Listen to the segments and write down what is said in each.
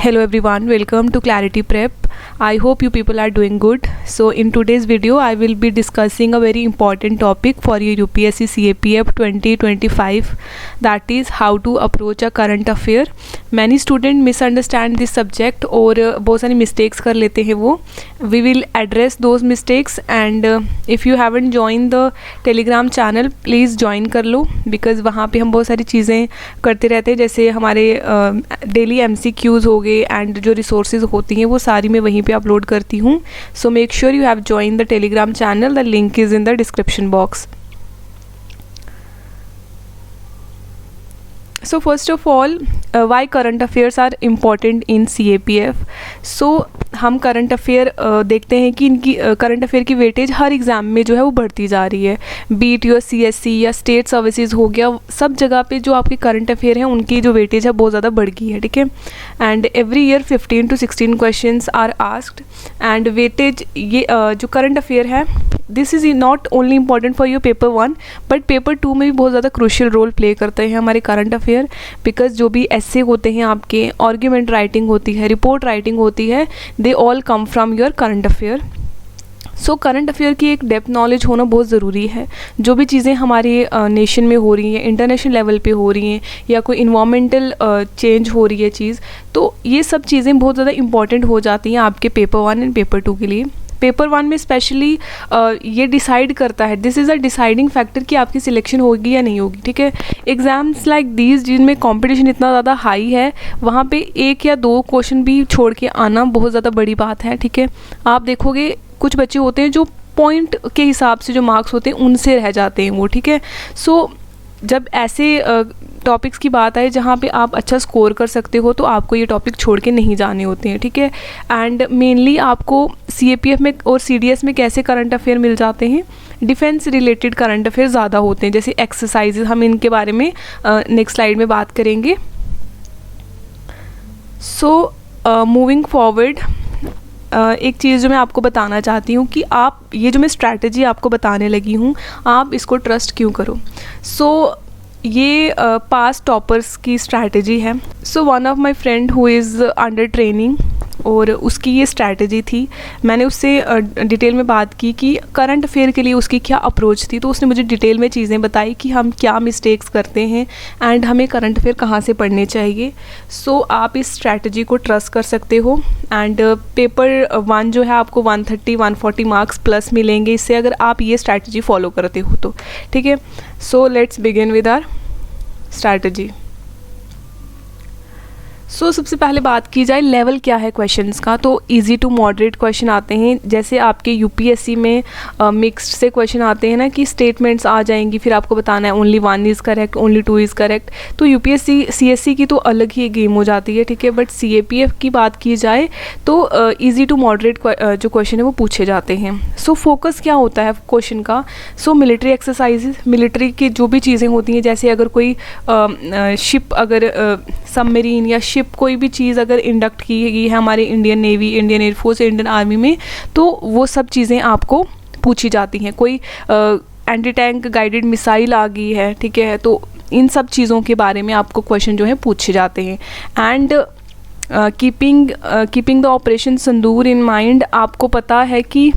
Hello everyone, welcome to Clarity Prep. I hope you people are doing good. So in today's video I will be discussing a very important topic for your UPSC CAPF 2025, that is how to approach a current affair. Many students misunderstand this subject और बहुत सारी mistakes कर लेते हैं वो. We will address those mistakes and if you haven't joined the Telegram channel please join कर लो, because वहाँ पे हम बहुत सारी चीज़ें करते रहते हैं, जैसे हमारे डेली MCQs हो गए एंड जो रिसोर्सेज होती हैं वो सारी मैं वहीं पे अपलोड करती हूँ. So make sure you have join the Telegram channel, the link is in the description box. So first of all, why current affairs are important in CAPF. So हम करंट अफेयर देखते हैं कि इनकी current affair की weightage हर exam में जो है वो बढ़ती जा रही है. बीट योर CSC या स्टेट सर्विसेज हो गया, सब जगह पे जो आपके करंट अफेयर हैं उनकी जो वेटेज है बहुत ज़्यादा बढ़ गई है. ठीक है, and every year 15 to 16 questions are asked and weightage ये जो करंट अफेयर है this is not only important for your paper 1 but paper 2 में भी बहुत ज़्यादा क्रूशियल रोल प्ले करते हैं हमारे करंट अफेयर, बिकॉज जो भी ऐसे होते हैं आपके, आर्ग्यूमेंट राइटिंग होती है, रिपोर्ट राइटिंग होती है, they all come from your current affair. So current affair की एक डेप्थ नॉलेज होना बहुत ज़रूरी है. जो भी चीज़ें हमारे नेशन में हो रही हैं, इंटरनेशनल लेवल पे हो रही हैं, या कोई इन्वामेंटल चेंज हो रही है चीज़, तो ये सब चीज़ें बहुत ज़्यादा इंपॉर्टेंट हो जाती हैं आपके पेपर 1 एंड पेपर 2 के लिए. पेपर 1 में स्पेशली ये डिसाइड करता है, this is a deciding factor कि आपकी सिलेक्शन होगी या नहीं होगी. ठीक है, एग्ज़ाम्स लाइक दीज जिनमें कंपटीशन इतना ज़्यादा हाई है, वहाँ पे 1 या 2 क्वेश्चन भी छोड़ के आना बहुत ज़्यादा बड़ी बात है. ठीक है, आप देखोगे कुछ बच्चे होते हैं जो पॉइंट के हिसाब से जो मार्क्स होते हैं उनसे रह जाते हैं वो. ठीक है, सो जब ऐसे टॉपिक्स की बात आए जहाँ पे आप अच्छा स्कोर कर सकते हो तो आपको ये टॉपिक छोड़ के नहीं जाने होते हैं. ठीक है, एंड मेनली आपको CAPF में और CDS में कैसे करंट अफेयर मिल जाते हैं, डिफेंस रिलेटेड करंट अफेयर ज़्यादा होते हैं, जैसे एक्सरसाइजेज, हम इनके बारे में नेक्स्ट स्लाइड में बात करेंगे. सो मूविंग फॉरवर्ड, एक चीज़ जो मैं आपको बताना चाहती हूँ कि आप ये जो मैं स्ट्रैटेजी आपको बताने लगी हूँ आप इसको ट्रस्ट क्यों करो. सो ये पास टॉपर्स की स्ट्रैटेजी है. So one of my friend who is under training और उसकी ये स्ट्रैटेजी थी, मैंने उससे डिटेल में बात की कि करंट अफेयर के लिए उसकी क्या अप्रोच थी, तो उसने मुझे डिटेल में चीज़ें बताई कि हम क्या मिस्टेक्स करते हैं एंड हमें करंट अफेयर कहाँ से पढ़ने चाहिए. सो आप इस स्ट्रैटेजी को ट्रस्ट कर सकते हो एंड पेपर 1 जो है आपको 130-140 मार्क्स प्लस मिलेंगे इससे, अगर आप ये स्ट्रैटेजी फॉलो करते हो तो. ठीक है, so let's begin with our strategy. So सबसे पहले बात की जाए लेवल क्या है क्वेश्चंस का, तो इजी टू मॉडरेट क्वेश्चन आते हैं. जैसे आपके UPSC में मिक्स्ड से क्वेश्चन आते हैं ना कि स्टेटमेंट्स आ जाएंगी, फिर आपको बताना है only 1 is correct, only 2 is correct. तो UPSC CSC की तो अलग ही गेम हो जाती है. ठीक है, बट CAPF की बात की जाए तो ईजी टू मॉडरेट जो क्वेश्चन है वो पूछे जाते हैं. सो फोकस क्या होता है क्वेश्चन का, सो मिलिट्री एक्सरसाइजेज, मिलिट्री की जो भी चीज़ें होती हैं, जैसे अगर कोई शिप, अगर सबमरीन या शिप कोई भी चीज़ अगर इंडक्ट की गई है हमारे Indian navy, Indian air force, Indian army में, तो वो सब चीज़ें आपको पूछी जाती हैं. कोई एंटी टैंक गाइडेड मिसाइल आ गई है, ठीक है, तो इन सब चीज़ों के बारे में आपको क्वेश्चन जो है पूछे जाते हैं. And keeping the operation Sindoor in mind, आपको पता है कि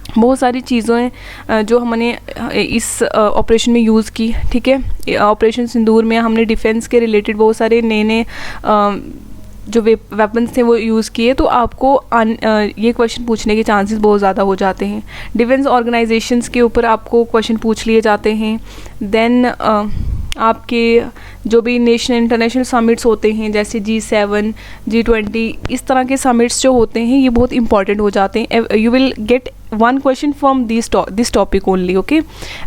बहुत सारी चीज़ें जो हमने इस ऑपरेशन में यूज़ की. ठीक है, ऑपरेशन सिंदूर में हमने डिफेंस के रिलेटेड बहुत सारे नए नए जो वेपन्स थे वो यूज़ किए, तो आपको ये क्वेश्चन पूछने के चांसेस बहुत ज़्यादा हो जाते हैं. डिफेंस ऑर्गेनाइजेशंस के ऊपर आपको क्वेश्चन पूछ लिए जाते हैं. देन आपके जो भी नेशनल इंटरनेशनल समिट्स होते हैं, जैसे G7, G20, इस तरह के समिट्स जो होते हैं ये बहुत इंपॉर्टेंट हो जाते हैं. You will get 1 question from this topic only. Okay,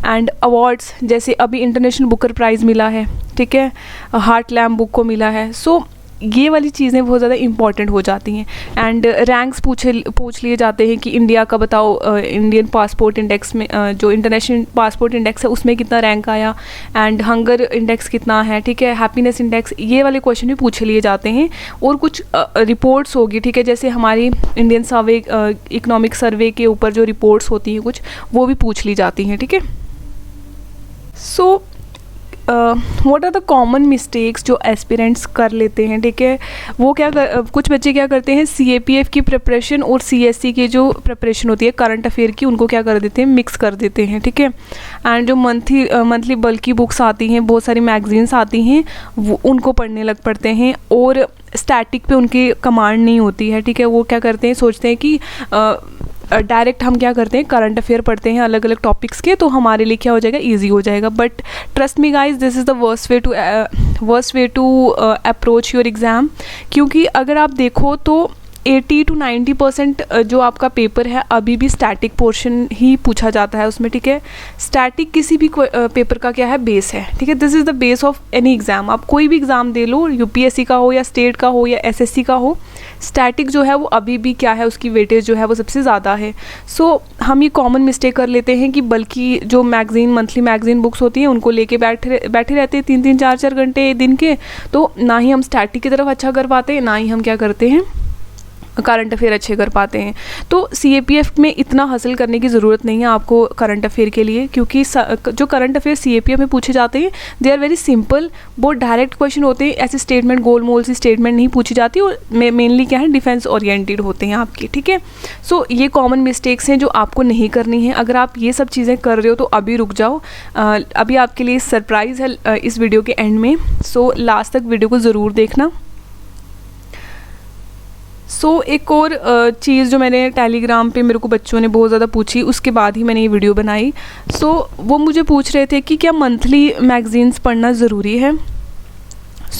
and awards, जैसे अभी इंटरनेशनल बुकर प्राइज़ मिला है, ठीक है, हार्ट लैम्प बुक को मिला है. सो ये वाली चीज़ें बहुत ज़्यादा इंपॉर्टेंट हो जाती हैं. एंड रैंक्स पूछ लिए जाते हैं कि इंडिया का बताओ, इंडियन पासपोर्ट इंडेक्स में जो इंटरनेशनल पासपोर्ट इंडेक्स है उसमें कितना रैंक आया, एंड हंगर इंडेक्स कितना है, ठीक है, हैप्पीनेस इंडेक्स, ये वाले क्वेश्चन भी पूछ लिए जाते हैं. और कुछ रिपोर्ट्स होगी, ठीक है, जैसे हमारी इंडियन सर्वे, इकोनॉमिक सर्वे के ऊपर जो रिपोर्ट्स होती हैं कुछ, वो भी पूछ ली जाती हैं. ठीक है, so what are the common mistakes जो एस्पिरेंट्स कर लेते हैं, ठीक है। वो कुछ बच्चे क्या करते हैं, CAPF की प्रिपरेशन और CSC की जो प्रिपरेशन होती है करंट अफेयर की, उनको क्या कर देते हैं, मिक्स कर देते हैं, ठीक है। एंड जो मंथली बल्कि बुक्स आती हैं, बहुत सारी मैगजीन्स आती हैं, वो उनको पढ़ने लग पड़ते हैं और स्टैटिक पे उनकी कमांड नहीं होती है, ठीक है। वो क्या करते हैं, सोचते हैं कि डायरेक्ट हम क्या करते हैं, करंट अफेयर पढ़ते हैं अलग अलग टॉपिक्स के, तो हमारे लिए क्या हो जाएगा, इजी हो जाएगा। But trust me guys, this is the worst way to approach your exam. क्योंकि अगर आप देखो तो 80 to 90% जो आपका पेपर है अभी भी स्टैटिक पोर्शन ही पूछा जाता है उसमें, ठीक है। स्टैटिक किसी भी पेपर का क्या है, बेस है, ठीक है। This is the base of any exam. आप कोई भी एग्ज़ाम दे लो, UPSC का हो या स्टेट का हो या SSC का हो, स्टैटिक जो है वो अभी भी क्या है, उसकी वेटेज जो है वो सबसे ज़्यादा है। सो हम ये कॉमन मिस्टेक कर लेते हैं कि बल्कि जो मंथली मैगज़ीन बुक्स होती हैं उनको लेके बैठे रहते हैं 3-3 4-4 घंटे दिन के, तो ना ही हम स्टैटिक की तरफ अच्छा कर पाते हैं, ना ही हम क्या करते हैं, करंट अफेयर अच्छे कर पाते हैं। तो CAPF में इतना हासिल करने की ज़रूरत नहीं है आपको करंट अफेयर के लिए, क्योंकि जो करंट अफेयर CAPF में पूछे जाते हैं दे आर वेरी सिंपल, बहुत डायरेक्ट क्वेश्चन होते हैं, ऐसे स्टेटमेंट गोल मोल सी स्टेटमेंट नहीं पूछी जाती, और मेनली क्या है, डिफेंस ओरिएंटेड होते हैं आपकी, ठीक है। सो ये कॉमन मिस्टेक्स हैं जो आपको नहीं करनी है। अगर आप ये सब चीज़ें कर रहे हो तो अभी रुक जाओ, अभी आपके लिए सरप्राइज़ है इस वीडियो के एंड में। सो लास्ट तक वीडियो को ज़रूर देखना। एक और चीज़ जो मैंने टेलीग्राम पे मेरे को बच्चों ने बहुत ज़्यादा पूछी, उसके बाद ही मैंने ये वीडियो बनाई। वो मुझे पूछ रहे थे कि क्या मंथली मैगज़ीन्स पढ़ना ज़रूरी है।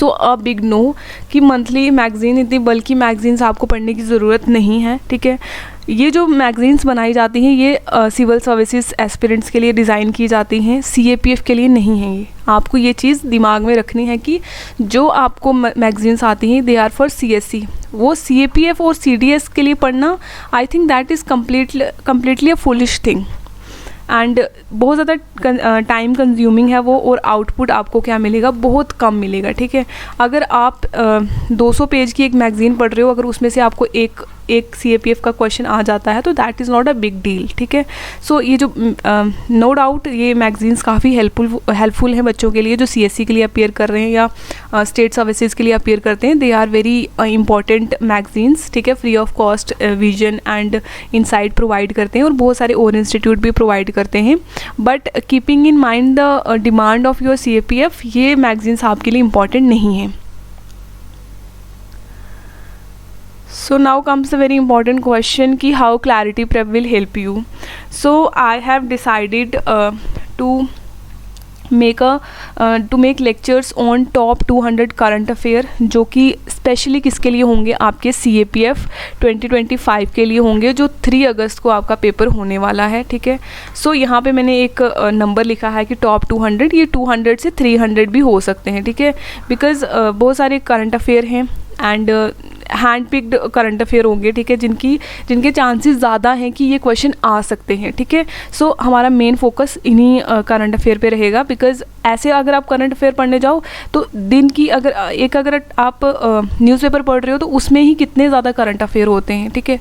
अ बिग नो कि मंथली मैगज़ीन, इतनी बल्कि मैगज़ीन्स आपको पढ़ने की ज़रूरत नहीं है, ठीक है। ये जो मैगज़ीन्स बनाई जाती हैं ये सिविल सर्विसेज एस्पिरेंट्स के लिए डिज़ाइन की जाती हैं, CAPF के लिए नहीं है। ये आपको ये चीज़ दिमाग में रखनी है कि जो आपको मैगज़ीन्स आती हैं दे आर फॉर CSC। वो CAPF और CDS के लिए पढ़ना, I think that is completely a foolish thing, and बहुत ज़्यादा टाइम कंज्यूमिंग है वो, और आउटपुट आपको क्या मिलेगा, बहुत कम मिलेगा, ठीक है। अगर आप 200 पेज की एक मैगज़ीन पढ़ रहे हो, अगर उसमें से आपको एक CAPF का क्वेश्चन आ जाता है तो that is not a big deal, ठीक है। ये जो नो डाउट ये मैगज़ीन्स काफ़ी हेल्पफुल हैं बच्चों के लिए जो CSC के लिए अपीयर कर रहे हैं या स्टेट सर्विसेज के लिए अपीयर करते हैं। They are very important magazines, ठीक है। Free of cost Vision and Insight provide करते हैं, और बहुत सारे और इंस्टीट्यूट भी प्रोवाइड करते हैं। But keeping in mind the demand of your CAPF, ये मैगज़ीन्स आपके लिए इम्पॉर्टेंट नहीं है। So now comes the very important question कि how clarity prep will help you. So I have decided to make lectures on top 200 current affair, जो कि specially किसके लिए होंगे, आपके CAPF 2025 के लिए होंगे, जो 3 अगस्त को आपका पेपर होने वाला है, ठीक है। यहाँ पे मैंने एक नंबर लिखा है कि टॉप 200, ये 200 से 300 भी हो सकते हैं, ठीक है। बिकॉज़ बहुत सारे करंट अफेयर हैं and hand picked current affair होंगे, ठीक है, जिनके चांसेस ज़्यादा हैं कि ये क्वेश्चन आ सकते हैं, ठीक है। हमारा मेन फोकस इन्हीं करंट अफेयर पे रहेगा, बिकॉज़ ऐसे अगर आप करंट अफेयर पढ़ने जाओ तो दिन की अगर आप न्यूज़पेपर पढ़ रहे हो तो उसमें ही कितने ज़्यादा करंट अफेयर होते हैं, ठीक है।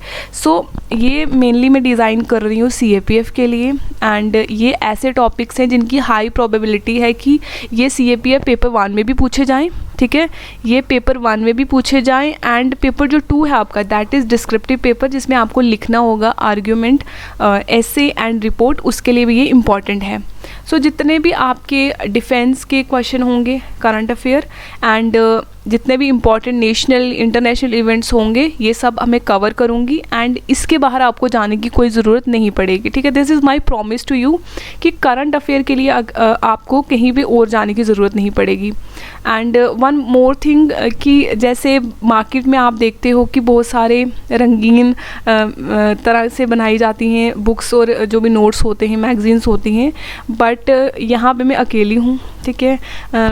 ये मेनली मैं डिज़ाइन कर रही हूँ CAPF के लिए, एंड ये ऐसे टॉपिक्स हैं जिनकी हाई प्रोबेबिलिटी है कि ये CAPF पेपर 1 में भी पूछे जाएँ, ठीक है। ये पेपर 1 में भी पूछे जाएँ, एंड पेपर जो 2 है आपका, दैट इज़ डिस्क्रिप्टिव पेपर, जिसमें आपको लिखना होगा आर्ग्यूमेंट, एसे एंड रिपोर्ट, उसके लिए भी ये इम्पॉर्टेंट है। जितने भी आपके डिफेंस के क्वेश्चन होंगे करंट अफेयर, एंड जितने भी इम्पॉर्टेंट नेशनल इंटरनेशनल इवेंट्स होंगे, ये सब मैं कवर करूँगी, एंड इसके बाहर आपको जाने की कोई ज़रूरत नहीं पड़ेगी, ठीक है। This is my promise to you कि करंट अफेयर के लिए आपको कहीं भी और जाने की ज़रूरत नहीं पड़ेगी। एंड वन मोर थिंग कि जैसे मार्केट में आप देखते हो कि बहुत सारे रंगीन तरह से बनाई जाती हैं बुक्स और जो भी नोट्स होते हैं, मैगज़ीन्स होती हैं, बट यहाँ पे मैं अकेली हूँ, ठीक है।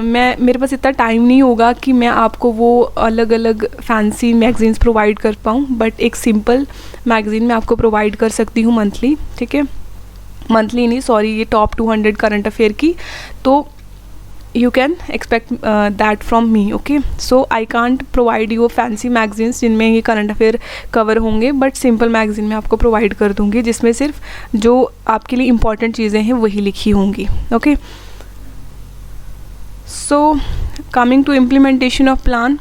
मेरे पास इतना टाइम नहीं होगा कि मैं आपको वो अलग अलग फैंसी मैगज़ीन्स प्रोवाइड कर पाऊँ, बट एक सिंपल मैगज़ीन मैं आपको प्रोवाइड कर सकती हूँ मंथली, ठीक है। मंथली नहीं, सॉरी, ये टॉप 200 करंट अफेयर की, तो you can expect that from me, okay. I can't provide you fancy magazines जिनमें ये करंट अफेयर कवर होंगे, बट सिंपल मैगज़ीन मैं आपको प्रोवाइड कर दूँगी जिसमें सिर्फ जो आपके लिए इम्पॉर्टेंट चीज़ें हैं वही लिखी होंगी, okay. So coming to implementation of plan,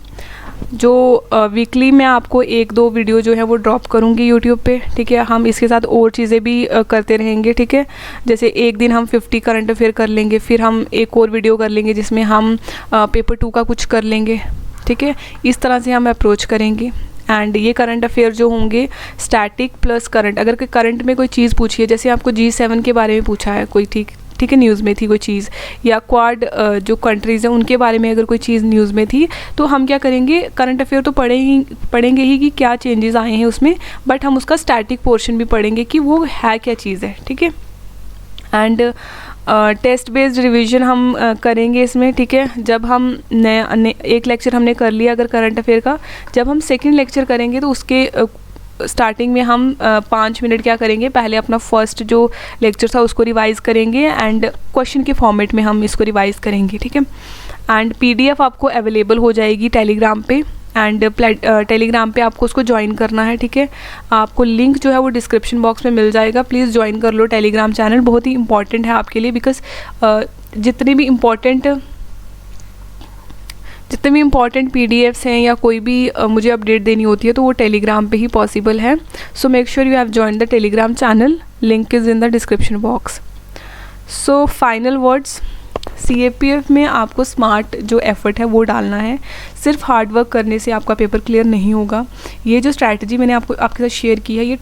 जो वीकली मैं आपको 1-2 वीडियो जो है वो ड्रॉप करूँगी यूट्यूब पे, ठीक है। हम इसके साथ और चीज़ें भी करते रहेंगे, ठीक है। जैसे एक दिन हम 50 करंट अफेयर कर लेंगे, फिर हम एक और वीडियो कर लेंगे जिसमें हम पेपर 2 का कुछ कर लेंगे, ठीक है। इस तरह से हम अप्रोच करेंगे। एंड ये करंट अफेयर जो होंगे स्टैटिक प्लस करंट, अगर कोई करंट में कोई चीज़ पूछी है, जैसे आपको G7 के बारे में पूछा है कोई, ठीक है, न्यूज़ में थी कोई चीज़, या क्वाड जो कंट्रीज़ हैं उनके बारे में अगर कोई चीज़ न्यूज़ में थी, तो हम क्या करेंगे, करंट अफेयर तो पढ़ेंगे ही कि क्या चेंजेस आए हैं उसमें, बट हम उसका स्टैटिक पोर्शन भी पढ़ेंगे कि वो है क्या चीज़ है, ठीक है। एंड टेस्ट बेस्ड रिवीजन हम करेंगे इसमें, ठीक है। जब हम एक लेक्चर हमने कर लिया अगर करंट अफेयर का, जब हम सेकंड लेक्चर करेंगे तो उसके स्टार्टिंग में हम 5 मिनट क्या करेंगे, पहले अपना फर्स्ट जो लेक्चर था उसको रिवाइज़ करेंगे एंड क्वेश्चन के फॉर्मेट में हम इसको रिवाइज़ करेंगे, ठीक है। एंड PDF आपको अवेलेबल हो जाएगी टेलीग्राम पे, एंड टेलीग्राम पे आपको उसको ज्वाइन करना है, ठीक है। आपको लिंक जो है वो डिस्क्रिप्शन बॉक्स में मिल जाएगा, प्लीज़ ज्वाइन कर लो टेलीग्राम चैनल, बहुत ही इंपॉर्टेंट है आपके लिए, बिकॉज जितने भी इम्पॉर्टेंट PDFs हैं या कोई भी मुझे अपडेट देनी होती है तो वो टेलीग्राम पे ही पॉसिबल है। So make sure you have join the Telegram channel, link is in the description box. So final words, CAPF में आपको स्मार्ट जो एफर्ट है वो डालना है, सिर्फ हार्ड वर्क करने से आपका पेपर क्लियर नहीं होगा। ये जो स्ट्रैटेजी मैंने आपके साथ शेयर की है, ये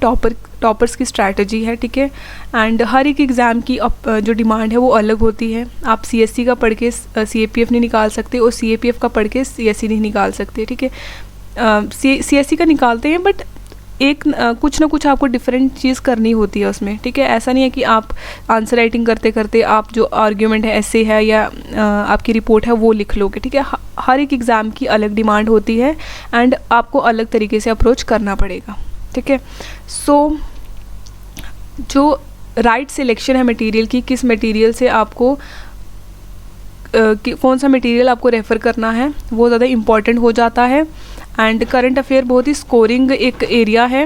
टॉपर्स की स्ट्रैटेजी है, ठीक है। एंड हर एक एग्ज़ाम की जो डिमांड है वो अलग होती है। आप CSE का पढ़ के CAPF नहीं निकाल सकते और CAPF का पढ़ के CSE नहीं निकाल सकते, ठीक है। CSE का निकालते हैं, बट एक कुछ ना कुछ आपको डिफरेंट चीज़ करनी होती है उसमें, ठीक है। ऐसा नहीं है कि आप आंसर राइटिंग करते करते आप जो आर्ग्यूमेंट है, ऐसे है या आपकी रिपोर्ट है वो लिख लोगे, ठीक है। हर एक एग्ज़ाम की अलग डिमांड होती है एंड आपको अलग तरीके से अप्रोच करना पड़ेगा, ठीक है। सो जो राइट सिलेक्शन है मटेरियल की, किस मटेरियल से आपको कौन सा मटेरियल आपको रेफ़र करना है वो ज़्यादा इम्पॉर्टेंट हो जाता है। एंड करंट अफेयर बहुत ही स्कोरिंग एक एरिया है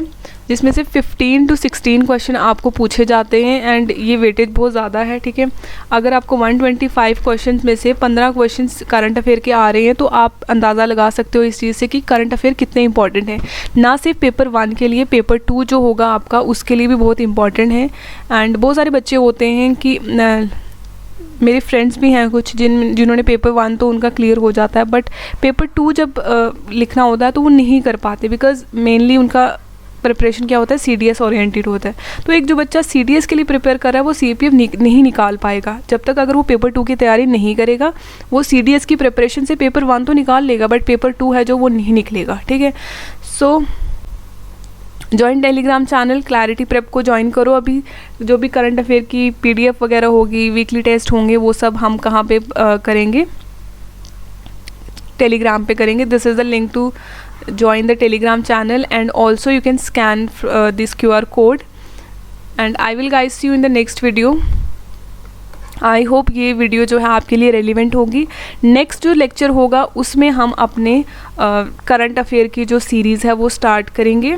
जिसमें से 15 to 16 क्वेश्चन आपको पूछे जाते हैं एंड ये वेटेज बहुत ज़्यादा है, ठीक है। अगर आपको 125 क्वेश्चंस में से 15 क्वेश्चंस करंट अफेयर के आ रहे हैं तो आप अंदाज़ा लगा सकते हो इस चीज़ से कि करंट अफेयर कितने इंपॉर्टेंट है। ना सिर्फ पेपर 1 के लिए, पेपर 2 जो होगा आपका उसके लिए भी बहुत इंपॉर्टेंट है। एंड बहुत सारे बच्चे होते हैं कि मेरे फ्रेंड्स भी हैं कुछ जिन्होंने पेपर 1 तो उनका क्लियर हो जाता है, बट पेपर 2 जब लिखना होता है तो वो नहीं कर पाते, बिकॉज मेनली उनका प्रिपरेशन क्या होता है, CDS ओरिएंटेड होता है। तो एक जो बच्चा CDS के लिए प्रिपेयर कर रहा है वो CAPF नहीं निकाल पाएगा जब तक अगर वो पेपर 2 की तैयारी नहीं करेगा। वो CDS की प्रिपरेशन से पेपर 1 तो निकाल लेगा, बट पेपर 2 है जो वो नहीं निकलेगा, ठीक है। So join Telegram channel, clarity prep को ज्वाइन करो। अभी जो भी करंट अफेयर की PDF वगैरह होगी, वीकली टेस्ट होंगे, वो सब हम कहाँ पे करेंगे, टेलीग्राम पे करेंगे। This is the link to join the telegram channel, and also you can scan this QR code, and I will guys see you in the next video. I hope ये वीडियो जो है आपके लिए relevant होगी। Next जो lecture होगा उसमें हम अपने करंट अफेयर की जो सीरीज़ है वो स्टार्ट करेंगे।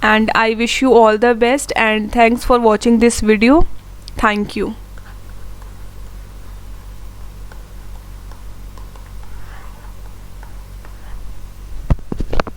And I wish you all the best and thanks for watching this video. Thank you.